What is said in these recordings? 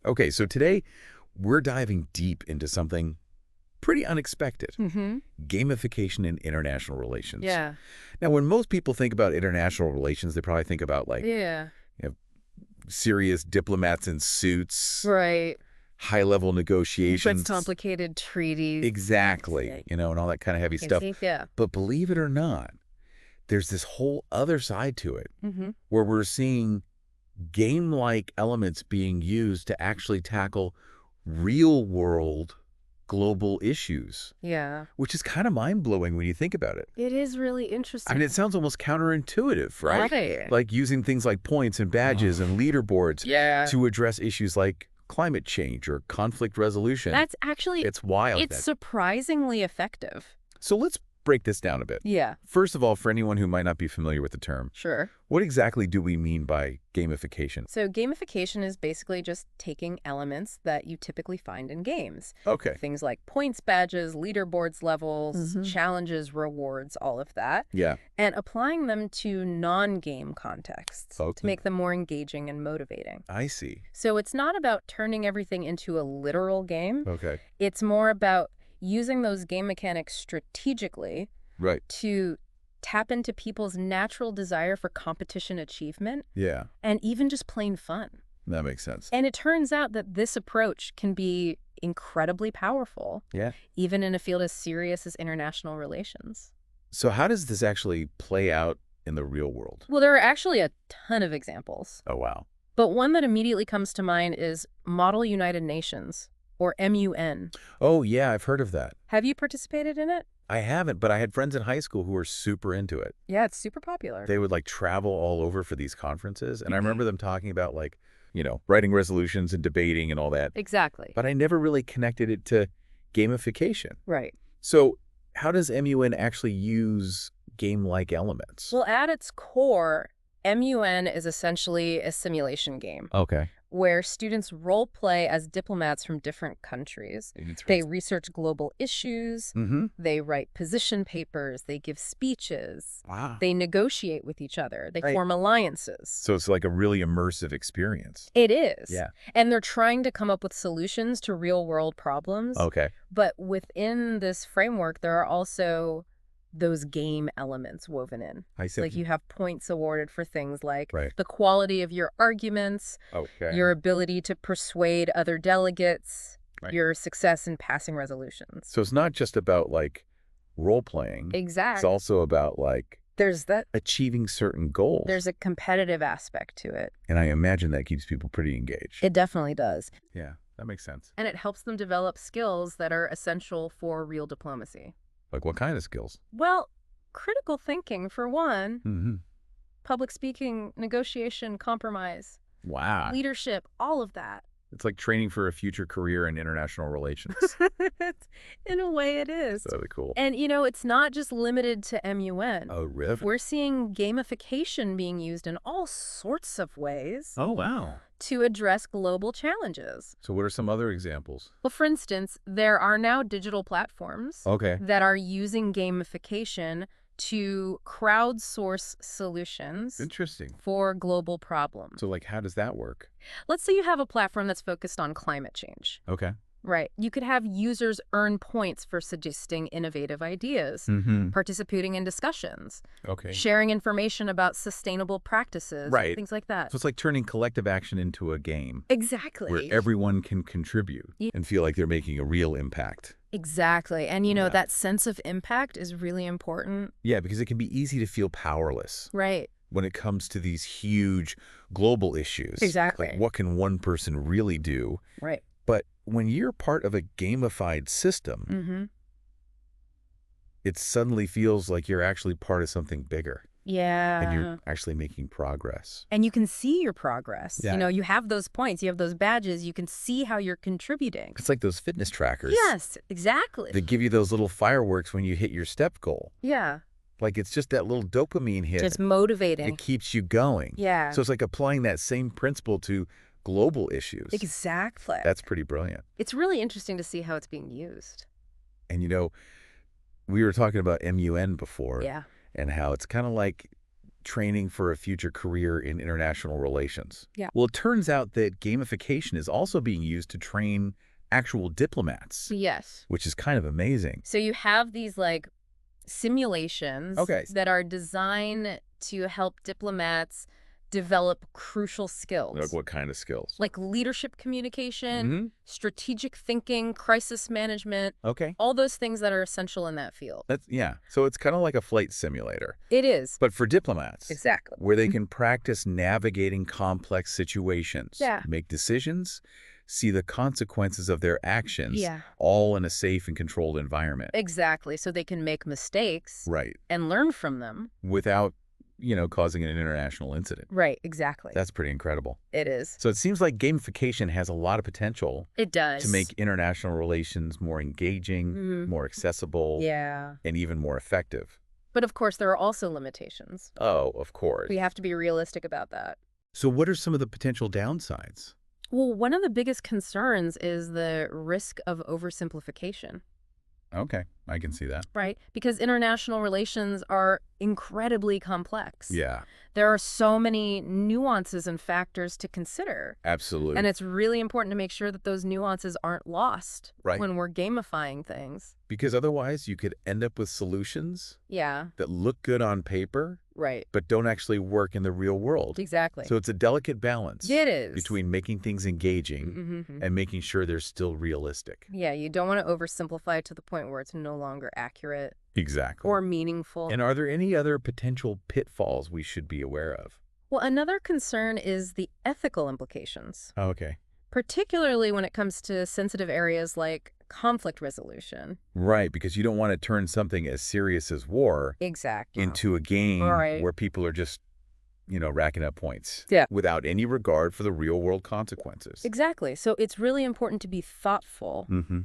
Okay, so today we're diving deep into something pretty unexpected. Gamification in international relations. Yeah. Now, when most people think about international relations, they probably think about like Yeah. serious diplomats in suits, Right. high-level But negotiations. complicated treaties. Exactly, and all that kind of heavy stuff. Yeah. But believe it or not, there's this whole other side to it Mm-hmm. where we're seeing game-like elements being used to actually tackle real-world global issues, Yeah. which is kind of mind-blowing when you think about it. It is really I interesting. mean, it sounds almost counterintuitive, right? Right. Like using things like points and badges and leaderboards Yeah. to address issues like climate change or conflict resolution. That's actually, It's wild. it's surprisingly effective. So let's break this down a bit. Yeah. First of all, for anyone who might not be familiar with the term, Sure. what exactly do we mean by gamification? So gamification is basically just taking elements that you typically find in games. Okay. Things like points, badges, leaderboards levels, Mhm. challenges, rewards, all of that. Yeah. And applying them to non-game contexts Okay. to make them more engaging and motivating. I see. So it's not about turning everything into a literal game. Okay. It's more about using those game mechanics strategically Right. to tap into people's natural desire for competition achievement Yeah. and even just plain fun. That makes sense. And it turns out that this approach can be incredibly powerful, Yeah. even in a field as serious as international relations. So how does this actually play out in the real world? Well, there are actually a ton of examples, Oh, wow. but one that immediately comes to mind is Model United Nations, or MUN. Oh, yeah, I've heard of that. Have you participated in it? I haven't, but I had friends in high school who were super into it. Yeah, it's super popular. They would like travel all over for these conferences. And I remember them talking about like, writing resolutions and debating and all that. Exactly. But I never really connected it to gamification. Right. So how does MUN actually use game-like elements? Well, at its core, MUN is essentially a simulation game Okay. where students role play as diplomats from different countries. They research global issues, Mm-hmm. they write position papers, they give speeches, Wow. they negotiate with each other, they Right. form alliances. So it's like a really immersive experience. It is. Yeah. And they're trying to come up with solutions to real-world problems. Okay. But within this framework, there are also those game elements woven in. I see. Like you have points awarded for things like Right. the quality of your arguments, Okay. your ability to persuade other delegates, Right. your success in passing resolutions. So it's not just about like role-playing. It's Exactly. also about like There's achieving certain goals. there's a competitive aspect to it. And I imagine that keeps people pretty engaged. It definitely does. Yeah, that makes sense. And it helps them develop skills that are essential for real diplomacy. Like what kind of skills? Well, critical thinking, for one, Mm-hmm. public speaking, negotiation, compromise, Wow. leadership, all of that. It's like training for a future career in international relations. In a way, it is. That's really cool. And, it's not just limited to MUN. Oh, really? We're seeing gamification being used in all sorts of ways Oh, wow. to address global challenges. So what are some other examples? Well, for instance, there are now digital platforms Okay. that are using gamification to crowdsource solutions Interesting. for global problems. So like how does that work? Let's say you have a platform that's focused on climate change. Okay. Right. You could have users earn points for suggesting innovative ideas, Mm-hmm. participating in discussions, Okay. sharing information about sustainable practices, Right. things like that. So it's like turning collective action into a game Exactly. where everyone can contribute Yeah. and feel like they're making a real impact. Exactly. And, Yeah. that sense of impact is really important. Yeah, because it can be easy to feel powerless Right. when it comes to these huge global issues. Exactly. Like what can one person really do? Right. But when you're part of a gamified system, Mm-hmm. it suddenly feels like you're actually part of something bigger Yeah. and you're actually making progress. And you can see your progress. Yeah. You have those points, you have those badges, you can see how you're contributing. It's like those fitness trackers Yes, exactly. that give you those little fireworks when you hit your step goal. Yeah. Like it's just that little dopamine hit. It's motivating. It keeps you going. Yeah. So it's like applying that same principle to global issues. Exactly. That's pretty brilliant. It's really interesting to see how it's being used. And we were talking about MUN before. Yeah. And how it's kind of like training for a future career in international relations. Yeah. Well, it turns out that gamification is also being used to train actual diplomats, Yes. which is kind of amazing. So you have these like simulations Okay. that are designed to help diplomats develop crucial Like skills. what kind of skills? Like leadership communication, Mm-hmm. strategic thinking, crisis management, Okay. all those things that are essential in that field. Yeah. So it's kind of like a flight simulator, It is. but for diplomats, Exactly. where they can practice navigating complex situations, Yeah. make decisions, see the consequences of their actions, Yeah. all in a safe and controlled environment. Exactly. So they can make mistakes Right. and learn from them. Without, causing an international incident. Right. Exactly. That's pretty incredible. It is. So it seems like gamification has a lot of potential It does. to make international relations more engaging, more accessible, Yeah. and even more effective. But of course, there are also limitations. Oh, of course. We have to be realistic about that. So what are some of the potential downsides? Well, one of the biggest concerns is the risk of oversimplification. Okay, I can see that. Right? Because international relations are incredibly complex. Yeah, There are so many nuances and factors to consider. absolutely. And it's really important to make sure that those nuances aren't lost Right. when we're gamifying things. Because otherwise you could end up with solutions Yeah, that look good on paper, right. but don't actually work in the real world. Exactly. So it's a delicate balance It is. between making things engaging and making sure they're still realistic. Yeah, you don't want to oversimplify to the point where it's no longer accurate Exactly. or meaningful. And are there any other potential pitfalls we should be aware of? Well, another concern is the ethical implications, Oh, okay. particularly when it comes to sensitive areas like conflict resolution. Right, because you don't want to turn something as serious as war Exactly. into a game Right. where people are just, racking up points. Yeah. Without any regard for the real world consequences. Exactly. So it's really important to be thoughtful Mm-hmm.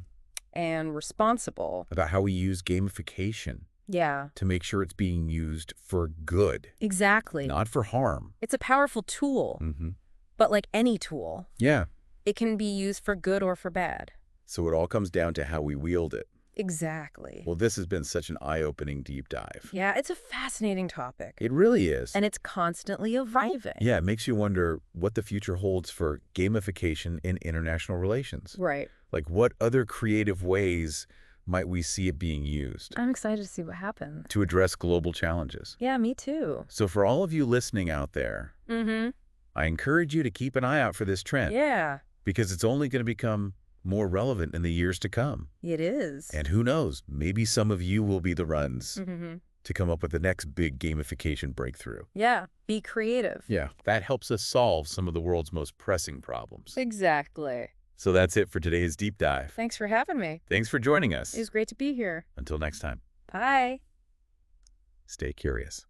and responsible. About how we use gamification Yeah, to make sure it's being used for good, exactly. not for harm. It's a powerful tool, Mm-hmm. but like any tool, Yeah. it can be used for good or for bad. So it all comes down to how we wield it. Exactly. Well, this has been such an eye-opening deep dive. Yeah, it's a fascinating topic. It really is. And it's constantly evolving. Yeah, it makes you wonder what the future holds for gamification in international relations. Right. Like, what other creative ways might we see it being used I'm excited to see what happens. to address global challenges? Yeah, me too. So for all of you listening out there, Mm-hmm. I encourage you to keep an eye out for this trend Yeah, because it's only going to become more relevant in the years to come. it is. And who knows, maybe some of you will be the ones Mm-hmm. to come up with the next big gamification breakthrough. Yeah, be creative. Yeah, that helps us solve some of the world's most pressing problems. Exactly. So that's it for today's deep dive. Thanks for having me. Thanks for joining us. It was great to be here. Until next time, Bye. stay curious.